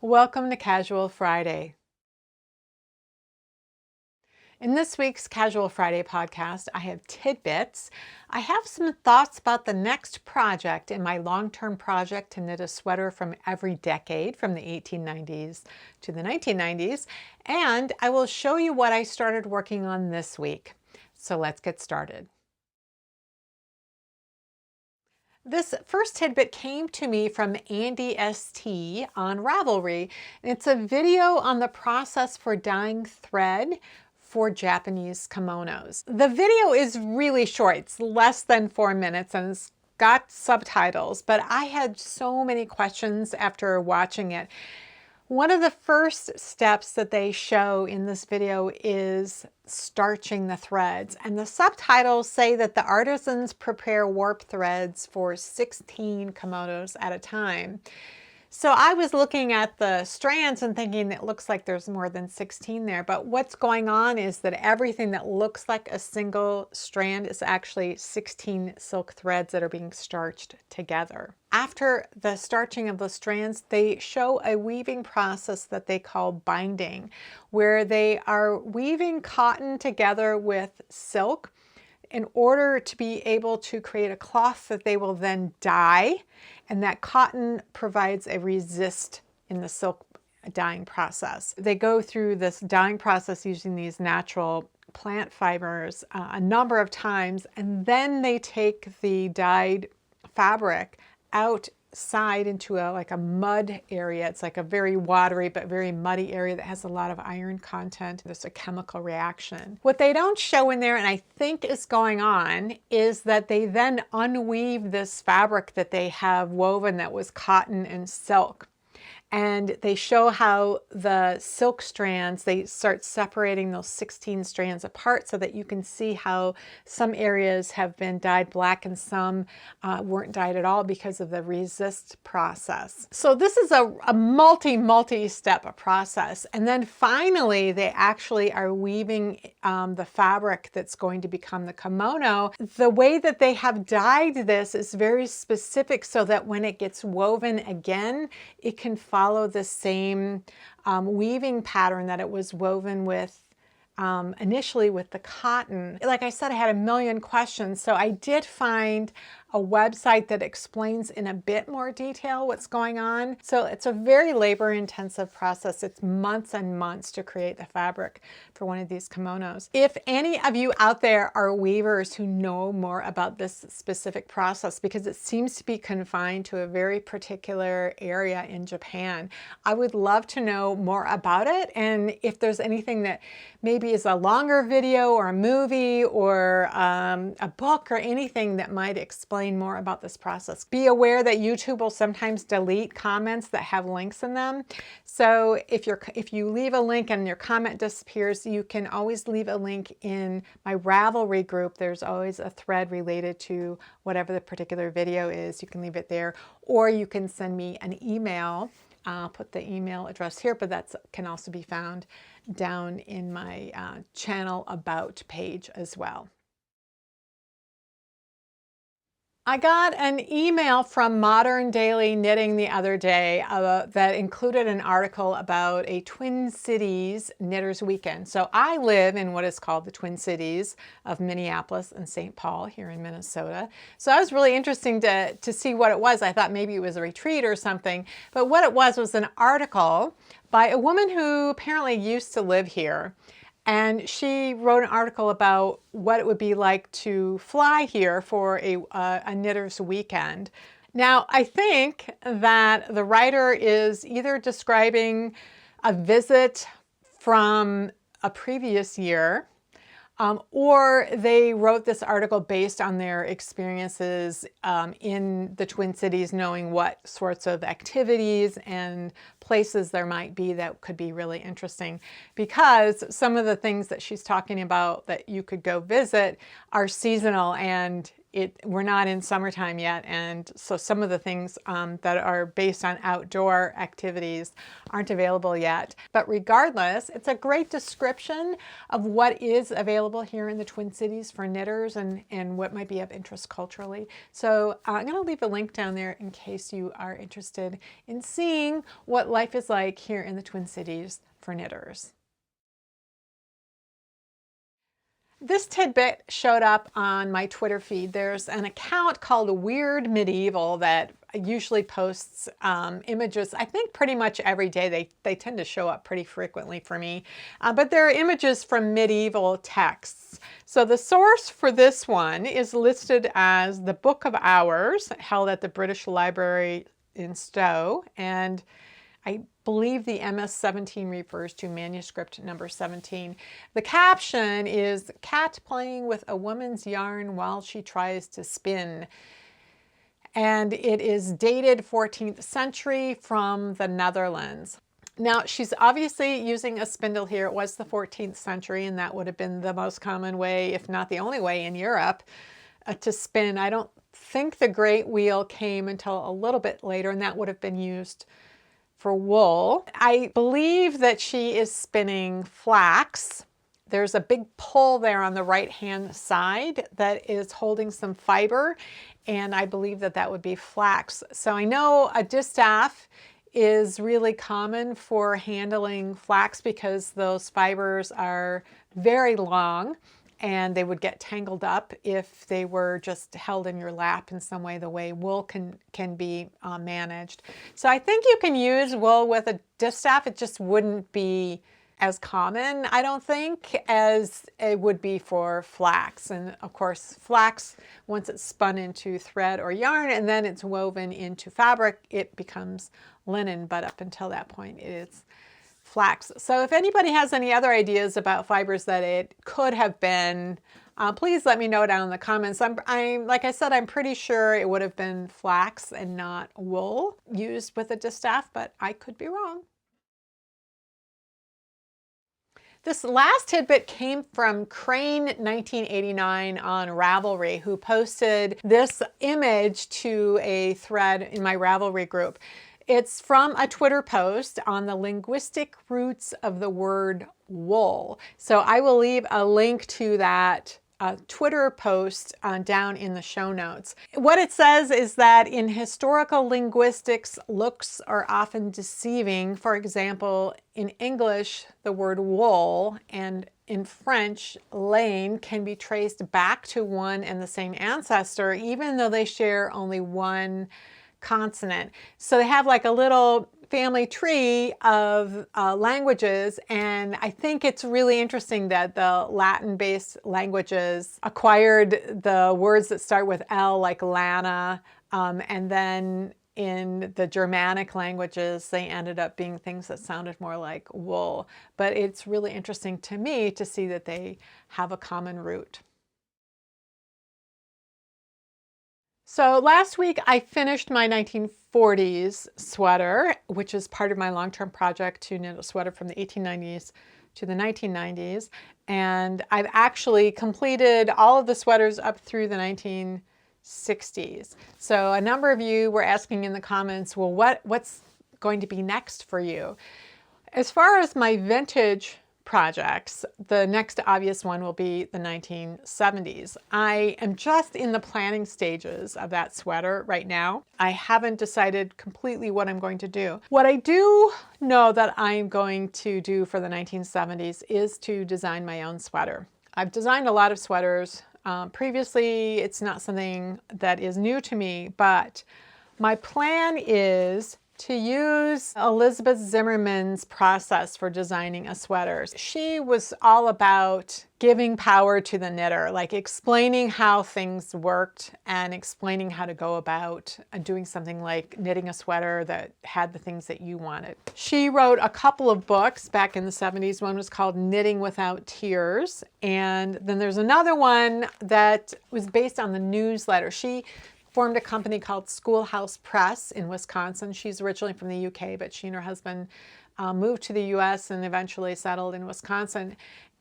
Welcome to Casual Friday. In this week's Casual Friday podcast, I have tidbits. I have some thoughts about the next project in my long-term project to knit a sweater from every decade, from the 1890s to the 1990s, and I will show you what I started working on this week. So let's get started. This first tidbit came to me from Andy ST on Ravelry. It's a video on the process for dyeing thread for Japanese kimonos. The video is really short. It's less than 4 minutes and it's got subtitles, but I had so many questions after watching it. One of the first steps that they show in this video is starching the threads, and the subtitles say that the artisans prepare warp threads for 16 kimonos at a time. So I was looking at the strands and thinking it looks like there's more than 16 there, but what's going on is that everything that looks like a single strand is actually 16 silk threads that are being starched together. After the starching of the strands, they show a weaving process that they call binding, where they are weaving cotton together with silk in order to be able to create a cloth that they will then dye, and that cotton provides a resist in the silk dyeing process. They go through this dyeing process using these natural plant fibers a number of times, and then they take the dyed fabric outside into like a mud area. It's like a very watery but very muddy area that has a lot of iron content. There's a chemical reaction. What they don't show in there, and I think is going on, is that they then unweave this fabric that they have woven that was cotton and silk. And they show how the silk strands, they start separating those 16 strands apart so that you can see how some areas have been dyed black and some weren't dyed at all because of the resist process. So this is a multi-step process. And then finally, they actually are weaving the fabric that's going to become the kimono. The way that they have dyed this is very specific so that when it gets woven again, it can follow the same weaving pattern that it was woven with initially with the cotton. Like I said, I had a million questions, so I did find a website that explains in a bit more detail what's going on. So it's a very labor-intensive process. It's months and months to create the fabric for one of these kimonos. If any of you out there are weavers who know more about this specific process, because it seems to be confined to a very particular area in Japan, I would love to know more about it. And if there's anything that maybe is a longer video or a movie or a book or anything that might explain more about this process. Be aware that YouTube will sometimes delete comments that have links in them. So if you leave a link and your comment disappears, you can always leave a link in my Ravelry group. There's always a thread related to whatever the particular video is. You can leave it there, or you can send me an email. I'll put the email address here, but that can also be found down in my channel about page as well. I got an email from Modern Daily Knitting the other day that included an article about a Twin Cities Knitters Weekend. So I live in what is called the Twin Cities of Minneapolis and St. Paul here in Minnesota. So I was really interesting to see what it was. I thought maybe it was a retreat or something, but what it was an article by a woman who apparently used to live here. And she wrote an article about what it would be like to fly here for a knitter's weekend. Now, I think that the writer is either describing a visit from a previous year, or they wrote this article based on their experiences in the Twin Cities, knowing what sorts of activities and places there might be that could be really interesting, because some of the things that she's talking about that you could go visit are seasonal, and we're not in summertime yet, and so some of the things that are based on outdoor activities aren't available yet. But regardless, it's a great description of what is available here in the Twin Cities for knitters and what might be of interest culturally. So I'm going to leave a link down there in case you are interested in seeing what life is like here in the Twin Cities for knitters. This tidbit showed up on my Twitter feed. There's an account called Weird Medieval that usually posts images, I think pretty much every day. They tend to show up pretty frequently for me. But they're images from medieval texts. So the source for this one is listed as the Book of Hours, held at the British Library in Stowe. And I believe the MS-17 refers to manuscript number 17. The caption is, "Cat playing with a woman's yarn while she tries to spin." And it is dated 14th century from the Netherlands. Now, she's obviously using a spindle here. It was the 14th century, and that would have been the most common way, if not the only way in Europe, to spin. I don't think the great wheel came until a little bit later, and that would have been used for wool. I believe that she is spinning flax. There's a big pole there on the right-hand side that is holding some fiber, and I believe that that would be flax. So I know a distaff is really common for handling flax because those fibers are very long and they would get tangled up if they were just held in your lap in some way, the way wool can be managed. So I think you can use wool with a distaff. It just wouldn't be as common, I don't think, as it would be for flax. And of course, flax, once it's spun into thread or yarn and then it's woven into fabric, it becomes linen. But up until that point, it's flax. So if anybody has any other ideas about fibers that it could have been, please let me know down in the comments. I'm like I said, I'm pretty sure it would have been flax and not wool used with a distaff, but I could be wrong. This last tidbit came from Crane1989 on Ravelry, who posted this image to a thread in my Ravelry group. It's from a Twitter post on the linguistic roots of the word wool. So I will leave a link to that Twitter post down in the show notes. What it says is that in historical linguistics, looks are often deceiving. For example, in English, the word wool and in French, laine can be traced back to one and the same ancestor, even though they share only one consonant. So they have like a little family tree of languages, and I think it's really interesting that the Latin-based languages acquired the words that start with L, like lana, and then in the Germanic languages, they ended up being things that sounded more like wool. But it's really interesting to me to see that they have a common root. So last week I finished my 1940s sweater, which is part of my long-term project to knit a sweater from the 1890s to the 1990s. And I've actually completed all of the sweaters up through the 1960s. So a number of you were asking in the comments, well, what's going to be next for you? As far as my vintage projects, the next obvious one will be the 1970s. I am just in the planning stages of that sweater right now. I haven't decided completely what I'm going to do. What I do know that I'm going to do for the 1970s is to design my own sweater. I've designed a lot of sweaters previously. It's not something that is new to me, but my plan is to use Elizabeth Zimmermann's process for designing a sweater. She was all about giving power to the knitter, like explaining how things worked and explaining how to go about doing something like knitting a sweater that had the things that you wanted. She wrote a couple of books back in the 70s. One was called Knitting Without Tears, and then there's another one that was based on the newsletter. She formed a company called Schoolhouse Press in Wisconsin. She's originally from the UK, but she and her husband moved to the US and eventually settled in Wisconsin.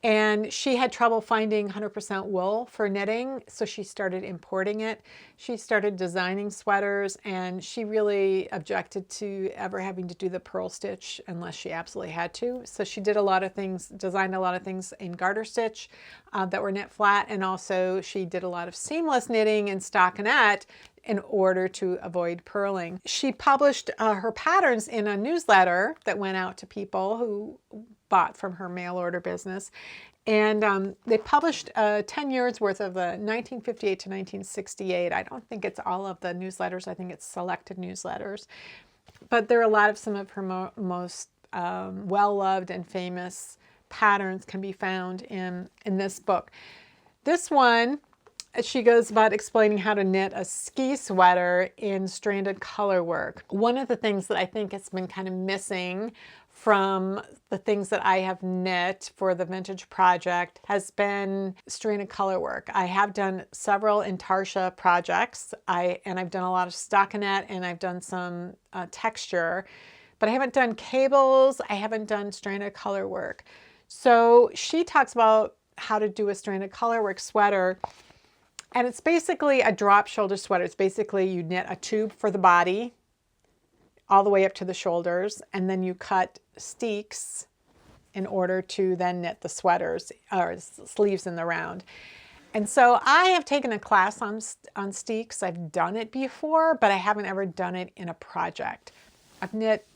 And she had trouble finding 100% wool for knitting, so she started importing it. She started designing sweaters, and she really objected to ever having to do the purl stitch unless she absolutely had to. So she did a lot of things, designed a lot of things in garter stitch that were knit flat, and also she did a lot of seamless knitting in stockinette in order to avoid purling. She published her patterns in a newsletter that went out to people who bought from her mail order business. And they published 10 years worth of the 1958 to 1968. I don't think it's all of the newsletters. I think it's selected newsletters. But there are a lot of some of her most well-loved and famous patterns can be found in this book. This one, she goes about explaining how to knit a ski sweater in stranded color work. One of the things that I think has been kind of missing from the things that I have knit for the vintage project has been stranded color work. I have done several intarsia projects, and I've done a lot of stockinette, and I've done some texture, but I haven't done cables. I haven't done stranded color work. So she talks about how to do a stranded color work sweater. And it's basically a drop shoulder sweater. It's basically you knit a tube for the body all the way up to the shoulders, and then you cut steeks in order to then knit the sweaters or sleeves in the round. And so I have taken a class on steeks. I've done it before, but I haven't ever done it in a project. I've knit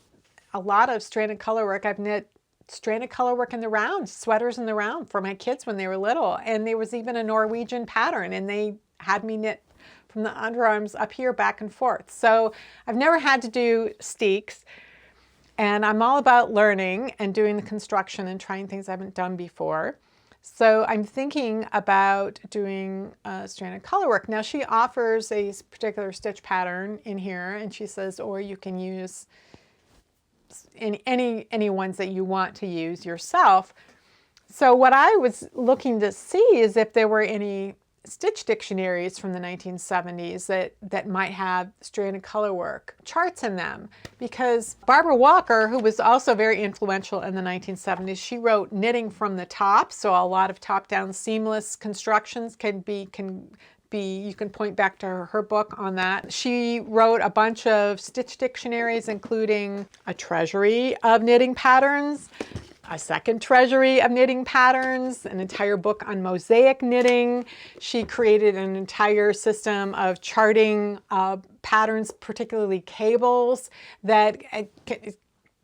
a lot of stranded color work. I've knit stranded color work in the round, sweaters in the round for my kids when they were little. And there was even a Norwegian pattern, and they had me knit from the underarms up here back and forth. So I've never had to do steeks, and I'm all about learning and doing the construction and trying things I haven't done before. So I'm thinking about doing stranded color work. Now she offers a particular stitch pattern in here, and she says, or you can use any ones that you want to use yourself. So what I was looking to see is if there were any stitch dictionaries from the 1970s that might have stranded color work charts in them, because Barbara Walker, who was also very influential in the 1970s, she wrote knitting from the top. So a lot of top-down seamless constructions you can point back to her book on that. She wrote a bunch of stitch dictionaries, including a treasury of knitting patterns, a second treasury of knitting patterns, an entire book on mosaic knitting. She created an entire system of charting patterns, particularly cables, that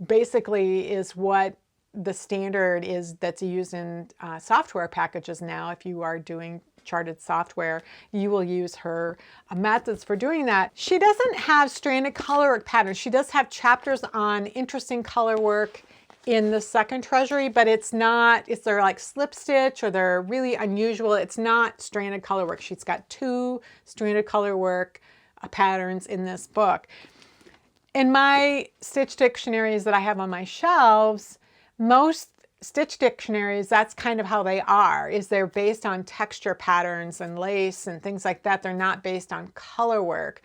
basically is what the standard is that's used in software packages now. If you are doing charted software, you will use her methods for doing that. She doesn't have stranded color work patterns. She does have chapters on interesting color work in the second treasury, but they're like slip stitch or they're really unusual. It's not stranded color work. She's got 2 stranded color work patterns in this book. In my stitch dictionaries that I have on my shelves, most stitch dictionaries, that's kind of how they are, is they're based on texture patterns and lace and things like that. They're not based on color work.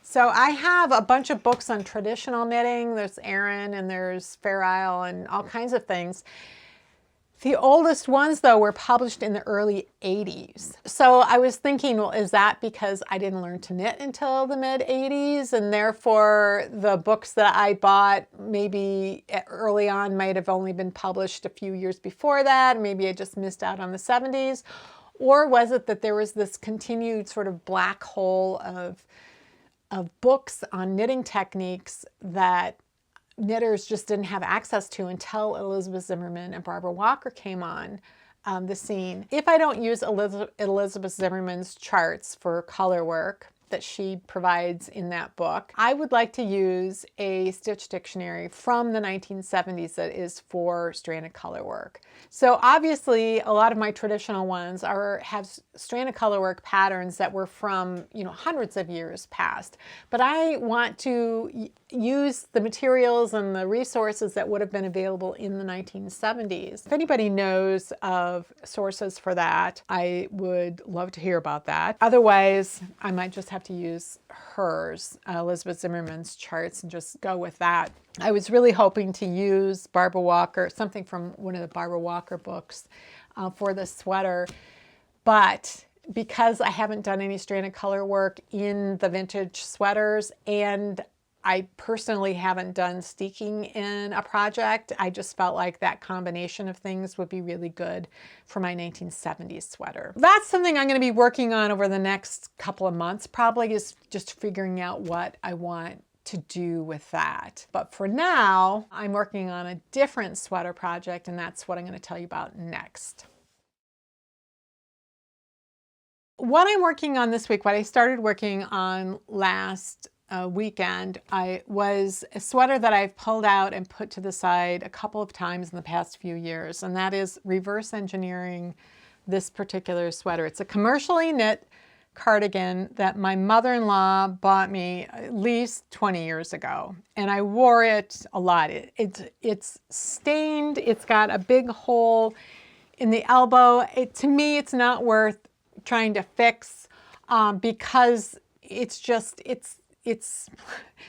So I have a bunch of books on traditional knitting. There's Erin and there's Fair Isle and all kinds of things. The oldest ones, though, were published in the early 80s. So I was thinking, well, is that because I didn't learn to knit until the mid-80s, and therefore the books that I bought maybe early on might have only been published a few years before that, maybe I just missed out on the 70s? Or was it that there was this continued sort of black hole of books on knitting techniques that knitters just didn't have access to until Elizabeth Zimmermann and Barbara Walker came on the scene? If I don't use Elizabeth Zimmermann's charts for color work that she provides in that book, I would like to use a stitch dictionary from the 1970s that is for stranded color work. So obviously a lot of my traditional ones have stranded color work patterns that were from, hundreds of years past. But I want to use the materials and the resources that would have been available in the 1970s. If anybody knows of sources for that, I would love to hear about that. Otherwise, I might just have to use hers, Elizabeth Zimmermann's charts, and just go with that. I was really hoping to use Barbara Walker, something from one of the Barbara Walker books for this sweater, but because I haven't done any stranded color work in the vintage sweaters, and I personally haven't done steeking in a project, I just felt like that combination of things would be really good for my 1970s sweater. That's something I'm going to be working on over the next couple of months, probably, is just figuring out what I want to do with that. But for now, I'm working on a different sweater project, and that's what I'm going to tell you about next. What I'm working on this week, what I started working on last weekend, was a sweater that I've pulled out and put to the side a couple of times in the past few years, and that is reverse engineering this particular sweater. It's a commercially knit cardigan that my mother-in-law bought me at least 20 years ago, and I wore it a lot. It's stained, it's got a big hole in the elbow. To me, it's not worth trying to fix because it's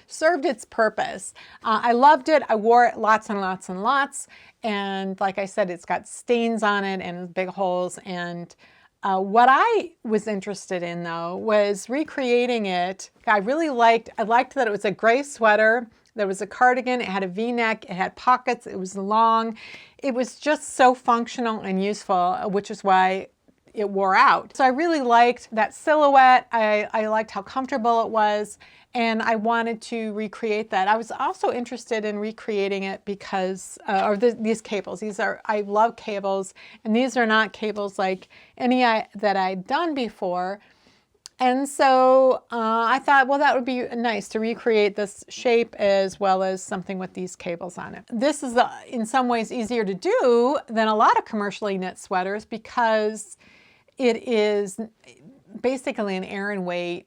served its purpose. I loved it. I wore it lots and lots and lots. And like I said, it's got stains on it and big holes. And what I was interested in, though, was recreating it. I liked that it was a gray sweater. There was a cardigan. It had a V-neck. It had pockets. It was long. It was just so functional and useful, which is why it wore out. So I really liked that silhouette. I liked how comfortable it was, and I wanted to recreate that. I was also interested in recreating it because these cables. I love cables, and these are not cables like any that I'd done before. And so I thought, well, that would be nice to recreate this shape as well as something with these cables on it. This is in some ways easier to do than a lot of commercially knit sweaters because it is basically an Aran weight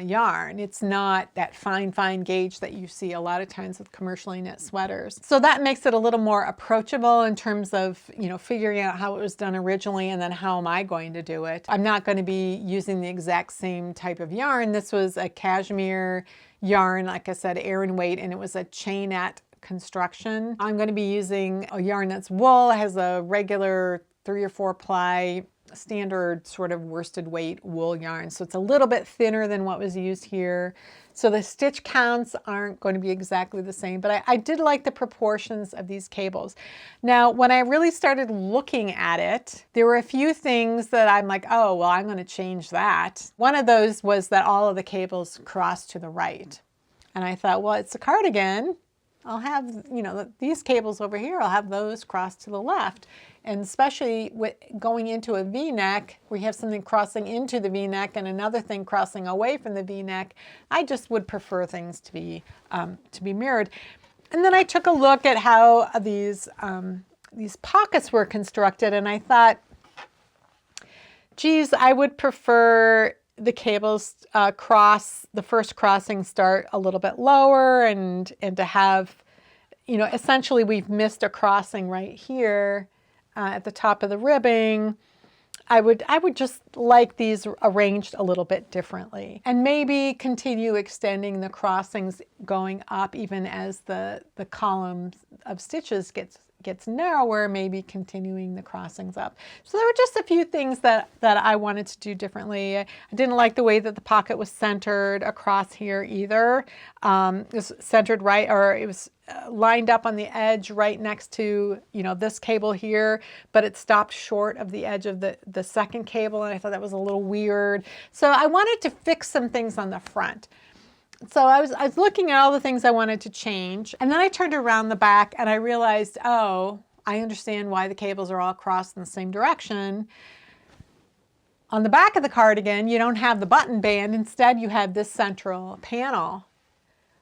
yarn. It's not that fine gauge that you see a lot of times with commercially knit sweaters. So that makes it a little more approachable in terms of, figuring out how it was done originally and then how am I going to do it. I'm not going to be using the exact same type of yarn. This was a cashmere yarn, like I said, Aran weight, and it was a chainette construction. I'm going to be using a yarn that's wool. It has a regular 3 or 4 ply standard sort of worsted weight wool yarn. So it's a little bit thinner than what was used here. So the stitch counts aren't going to be exactly the same, but I did like the proportions of these cables. Now, when I really started looking at it, there were a few things that I'm like, oh, well, I'm going to change that. One of those was that all of the cables crossed to the right. And I thought, well, it's a cardigan. I'll have, these cables over here, I'll have those crossed to the left. And especially with going into a V-neck, we have something crossing into the V-neck and another thing crossing away from the V-neck. I just would prefer things to be mirrored. And then I took a look at how these pockets were constructed, and I thought, geez, I would prefer the cables the first crossing start a little bit lower and to have, essentially we've missed a crossing right here at the top of the ribbing. I would just like these arranged a little bit differently, and maybe continue extending the crossings going up even as the column of stitches gets narrower, maybe continuing the crossings up. So there were just a few things that I wanted to do differently. I didn't like the way that the pocket was centered across here either. It was centered right, or it was lined up on the edge right next to, this cable here, but it stopped short of the edge of the second cable, and I thought that was a little weird. So I wanted to fix some things on the front. So I was looking at all the things I wanted to change, and then I turned around the back and I realized, oh, I understand why the cables are all crossed in the same direction. On the back of the cardigan, you don't have the button band. Instead, you have this central panel,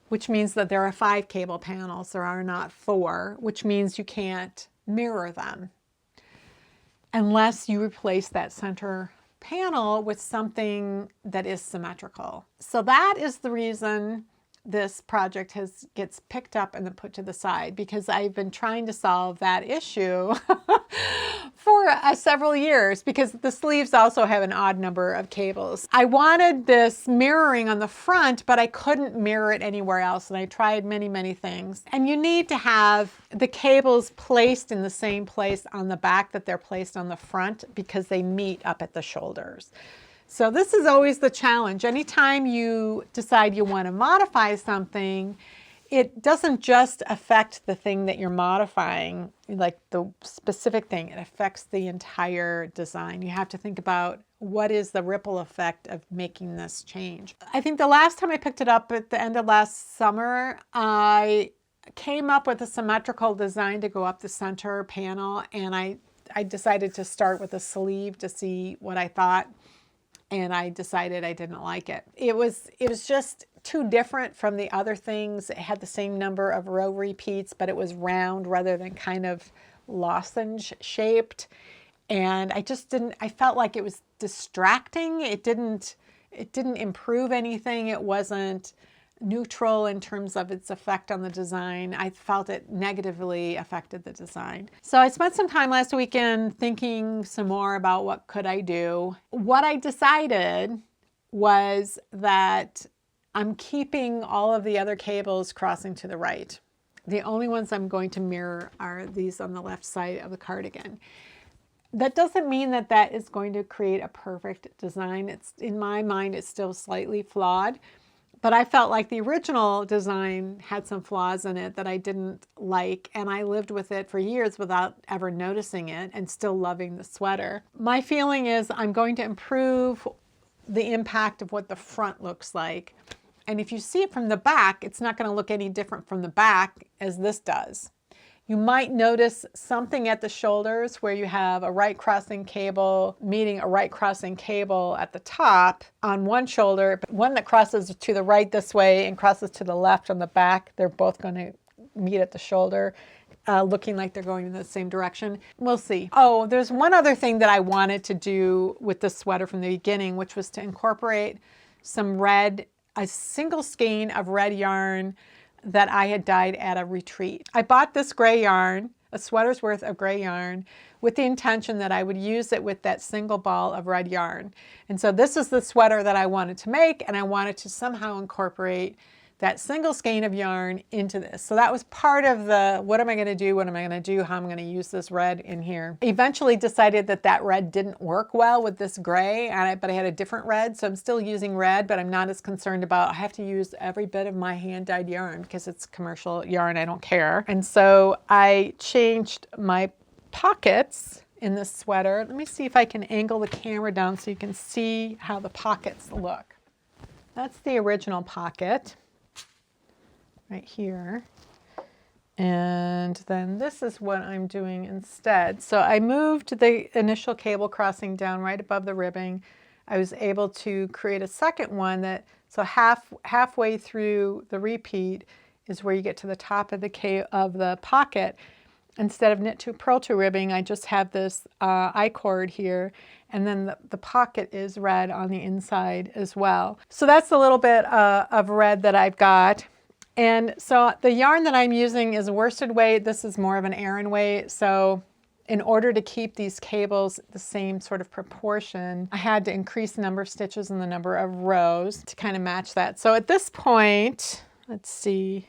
which means that there are 5 cable panels. There are not 4, which means you can't mirror them unless you replace that center panel with something that is symmetrical. So that is the reason this project gets picked up and then put to the side, because I've been trying to solve that issue for several years, because the sleeves also have an odd number of cables. I wanted this mirroring on the front, but I couldn't mirror it anywhere else, and I tried many things. And you need to have the cables placed in the same place on the back that they're placed on the front, because they meet up at the shoulders. So this is always the challenge. Anytime you decide you want to modify something, it doesn't just affect the thing that you're modifying, like the specific thing, it affects the entire design. You have to think about what is the ripple effect of making this change. I think the last time I picked it up at the end of last summer, I came up with a symmetrical design to go up the center panel, and I decided to start with a sleeve to see what I thought. And I decided I didn't like it. It was just too different from the other things. It had the same number of row repeats, but it was round rather than kind of lozenge shaped. And I felt like it was distracting. It didn't improve anything. It wasn't neutral in terms of its effect on the design. I felt it negatively affected the design. So I spent some time last weekend thinking some more about what could I do. What I decided was that I'm keeping all of the other cables crossing to the right. The only ones I'm going to mirror are these on the left side of the cardigan. That doesn't mean that that is going to create a perfect design. It's, in my mind, it's still slightly flawed. But I felt like the original design had some flaws in it that I didn't like, and I lived with it for years without ever noticing it and still loving the sweater. My feeling is I'm going to improve the impact of what the front looks like. And if you see it from the back, it's not going to look any different from the back as this does. You might notice something at the shoulders where you have a right crossing cable meeting a right crossing cable at the top on one shoulder, but one that crosses to the right this way and crosses to the left on the back. They're both going to meet at the shoulder, looking like they're going in the same direction. We'll see. Oh, there's one other thing that I wanted to do with this sweater from the beginning, which was to incorporate some red, a single skein of red yarn that I had dyed at a retreat. I bought this gray yarn, a sweater's worth of gray yarn, with the intention that I would use it with that single ball of red yarn. And so this is the sweater that I wanted to make, and I wanted to somehow incorporate that single skein of yarn into this. So that was part of the, what am I going to do? What am I going to do? How am I going to use this red in here? Eventually decided that that red didn't work well with this gray, but I had a different red. So I'm still using red, but I'm not as concerned about, I have to use every bit of my hand dyed yarn because it's commercial yarn. I don't care. And so I changed my pockets in this sweater. Let me see if I can angle the camera down so you can see how the pockets look. That's the original pocket. Right here. And then this is what I'm doing instead. So I moved the initial cable crossing down right above the ribbing. I was able to create a second one that, so halfway through the repeat is where you get to the top of the pocket. Instead of knit 2 purl 2 ribbing, I just have this I-cord here, and then the pocket is red on the inside as well. So that's a little bit of red that I've got. And so the yarn that I'm using is worsted weight. This is more of an Aran weight. So in order to keep these cables the same sort of proportion, I had to increase the number of stitches and the number of rows to kind of match that. So at this point, let's see,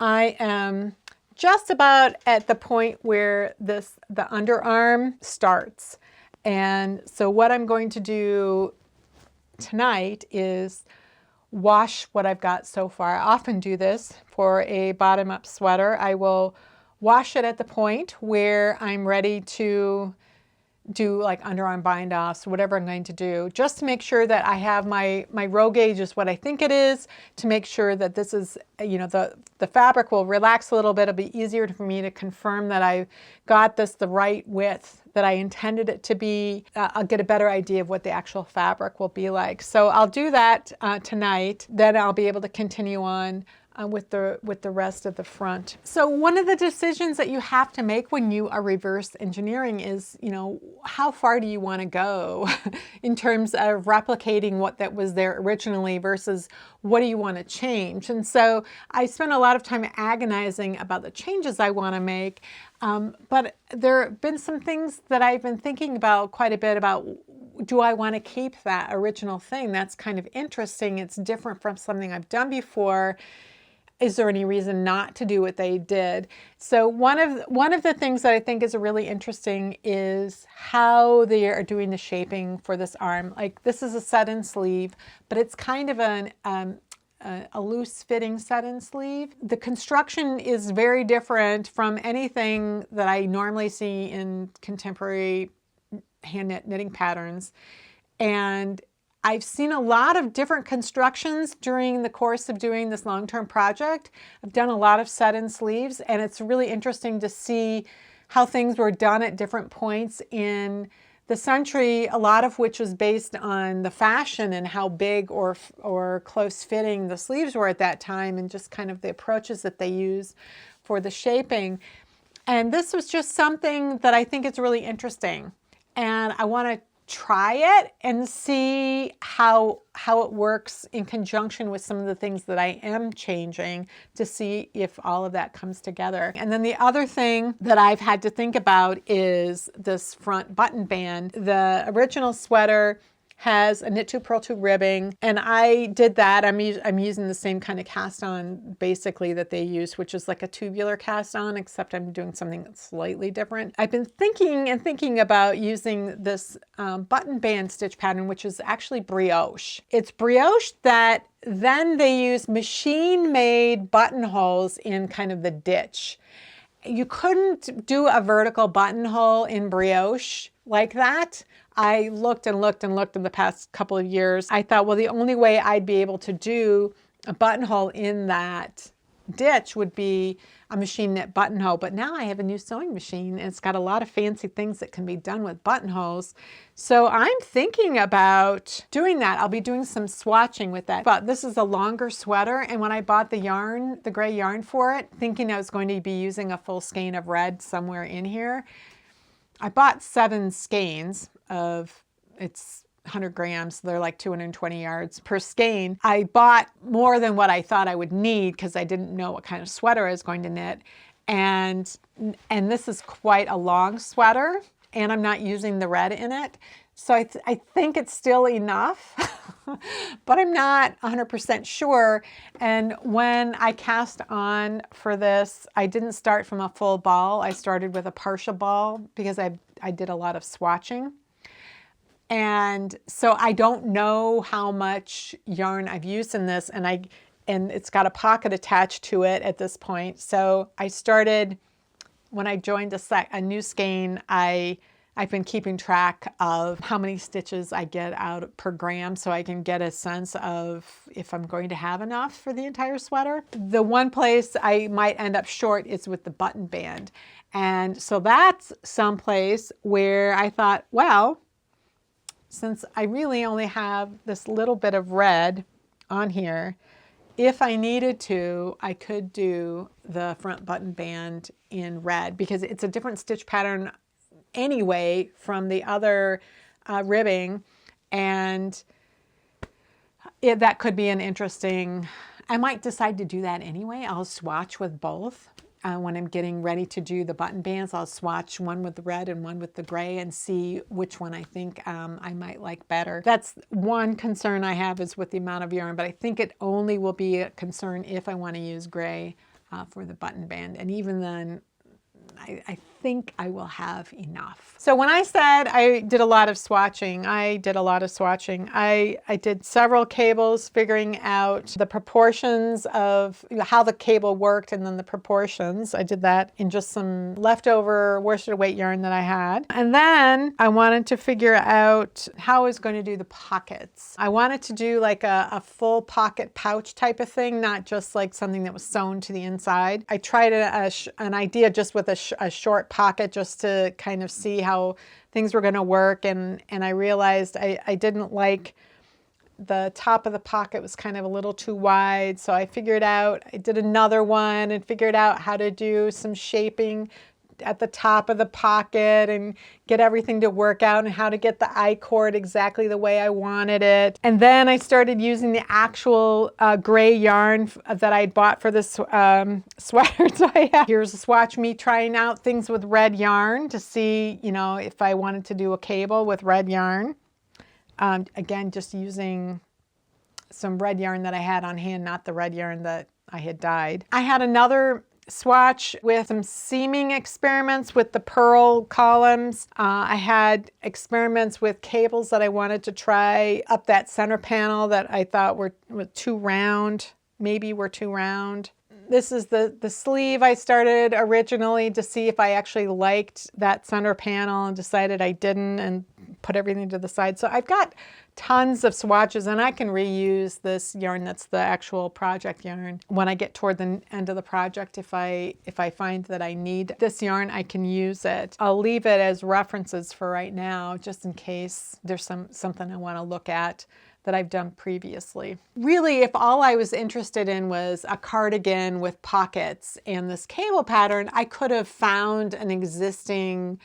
I am just about at the point where the underarm starts. And so what I'm going to do tonight is wash what I've got so far. I often do this for a bottom-up sweater. I will wash it at the point where I'm ready to do like underarm bind-offs, whatever I'm going to do, just to make sure that I have my row gauge is what I think it is, to make sure that this is, you know, the fabric will relax a little bit. It'll be easier for me to confirm that I got this the right width that I intended it to be. I'll get a better idea of what the actual fabric will be like. So I'll do that tonight. Then I'll be able to continue on with the rest of the front. So one of the decisions that you have to make when you are reverse engineering is, you know, how far do you want to go in terms of replicating what that was there originally versus what do you want to change? And so I spent a lot of time agonizing about the changes I want to make, but there have been some things that I've been thinking about quite a bit about. Do I want to keep that original thing? That's kind of interesting. It's different from something I've done before. Is there any reason not to do what they did? So one of the things that I think is really interesting is how they are doing the shaping for this arm. Like, this is a set-in sleeve, but it's kind of a loose fitting set-in sleeve. The construction is very different from anything that I normally see in contemporary hand knitting patterns. And I've seen a lot of different constructions during the course of doing this long-term project. I've done a lot of set-in sleeves, and it's really interesting to see how things were done at different points in the century, a lot of which was based on the fashion and how big or close fitting the sleeves were at that time, and just kind of the approaches that they use for the shaping. And this was just something that I think is really interesting. And I want to try it and see how it works in conjunction with some of the things that I am changing to see if all of that comes together. And then the other thing that I've had to think about is this front button band. The original sweater has a knit 2 purl 2 ribbing, and I did that. I'm using the same kind of cast on basically that they use, which is like a tubular cast on, except I'm doing something slightly different. I've been thinking about using this button band stitch pattern, which is actually brioche. It's brioche that then they use machine-made buttonholes in kind of the ditch. You couldn't do a vertical buttonhole in brioche like that. I looked and looked and looked in the past couple of years. I thought, well, the only way I'd be able to do a buttonhole in that ditch would be a machine knit buttonhole. But now I have a new sewing machine, and it's got a lot of fancy things that can be done with buttonholes. So I'm thinking about doing that. I'll be doing some swatching with that. But this is a longer sweater, and when I bought the yarn, the gray yarn for it, thinking I was going to be using a full skein of red somewhere in here, I bought 7 skeins of, it's 100 grams, so they're like 220 yards per skein. I bought more than what I thought I would need because I didn't know what kind of sweater I was going to knit. And this is quite a long sweater, and I'm not using the red in it. So I think it's still enough, but I'm not 100% sure. And when I cast on for this, I didn't start from a full ball. I started with a partial ball because I did a lot of swatching. And so I don't know how much yarn I've used in this, and it's got a pocket attached to it at this point. So I started, when I joined a new skein, I've been keeping track of how many stitches I get out per gram so I can get a sense of if I'm going to have enough for the entire sweater. The one place I might end up short is with the button band. And so that's someplace where I thought, well, since I really only have this little bit of red on here, if I needed to, I could do the front button band in red because it's a different stitch pattern anyway from the other ribbing, and that could be an interesting, I might decide to do that anyway. I'll swatch with both. When I'm getting ready to do the button bands, I'll swatch one with the red and one with the gray and see which one I think I might like better. That's one concern I have, is with the amount of yarn, but I think it only will be a concern if I want to use gray for the button band. And even then, I think I will have enough. So when I said I did a lot of swatching, I did several cables figuring out the proportions of how the cable worked, and then the proportions. I did that in just some leftover worsted weight yarn that I had. And then I wanted to figure out how I was going to do the pockets. I wanted to do like a full pocket pouch type of thing, not just like something that was sewn to the inside. I tried an idea just with a short pocket just to kind of see how things were going to work, and I realized I didn't like the top of the pocket was kind of a little too wide. So I did another one and figured out how to do some shaping at the top of the pocket and get everything to work out and how to get the I-cord exactly the way I wanted it. And then I started using the actual gray yarn that I bought for this sweater. So here's a swatch me trying out things with red yarn to see, you know, if I wanted to do a cable with red yarn. Again, just using some red yarn that I had on hand, not the red yarn that I had dyed. I had another swatch with some seaming experiments with the purl columns. I had experiments with cables that I wanted to try up that center panel that I thought were too round, maybe were too round. This is the sleeve I started originally to see if I actually liked that center panel and decided I didn't and put everything to the side. So I've got tons of swatches and I can reuse this yarn that's the actual project yarn. When I get toward the end of the project, if I find that I need this yarn, I can use it. I'll leave it as references for right now, just in case there's something I want to look at that I've done previously. Really, if all I was interested in was a cardigan with pockets and this cable pattern, I could have found an existing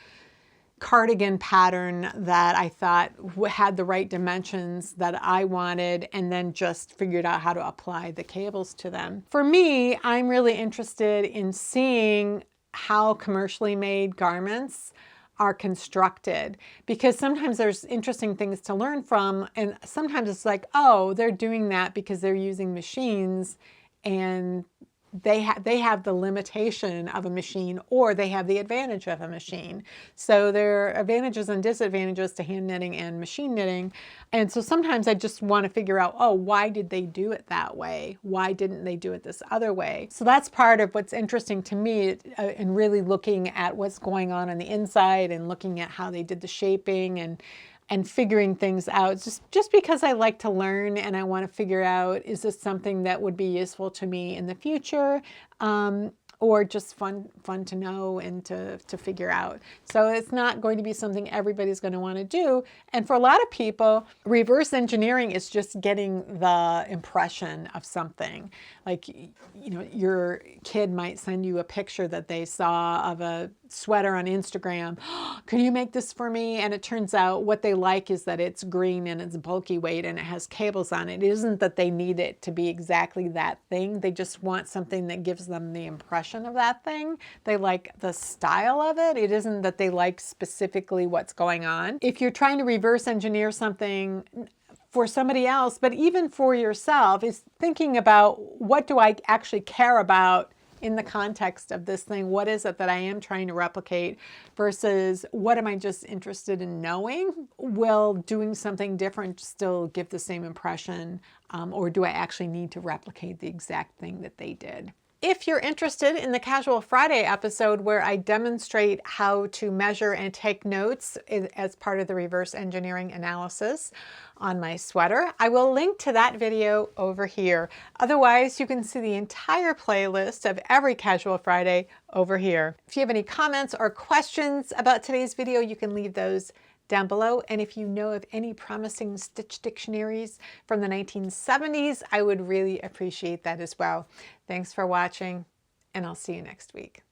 cardigan pattern that I thought had the right dimensions that I wanted and then just figured out how to apply the cables to them. For me, I'm really interested in seeing how commercially made garments are constructed, because sometimes there's interesting things to learn from, and sometimes it's like, oh, they're doing that because they're using machines and they have the limitation of a machine, or they have the advantage of a machine. So there are advantages and disadvantages to hand knitting and machine knitting. And so sometimes I just want to figure out, oh, why did they do it that way? Why didn't they do it this other way? So that's part of what's interesting to me in really looking at what's going on the inside and looking at how they did the shaping and figuring things out, just because I like to learn and I want to figure out, is this something that would be useful to me in the future, or just fun to know and to figure out. So it's not going to be something everybody's going to want to do. And for a lot of people, reverse engineering is just getting the impression of something. Like, you know, your kid might send you a picture that they saw of a sweater on Instagram. Can you make this for me? And it turns out what they like is that it's green and it's bulky weight and it has cables on it. It isn't that they need it to be exactly that thing. They just want something that gives them the impression of that thing. They like the style of it. It isn't that they like specifically what's going on. If you're trying to reverse engineer something for somebody else, but even for yourself, is thinking about, what do I actually care about in the context of this thing? What is it that I am trying to replicate versus what am I just interested in knowing? Will doing something different still give the same impression, or do I actually need to replicate the exact thing that they did? If you're interested in the Casual Friday episode where I demonstrate how to measure and take notes as part of the reverse engineering analysis on my sweater, I will link to that video over here. Otherwise, you can see the entire playlist of every Casual Friday over here. If you have any comments or questions about today's video, you can leave those down below. And if you know of any promising stitch dictionaries from the 1970s, I would really appreciate that as well. Thanks for watching, and I'll see you next week.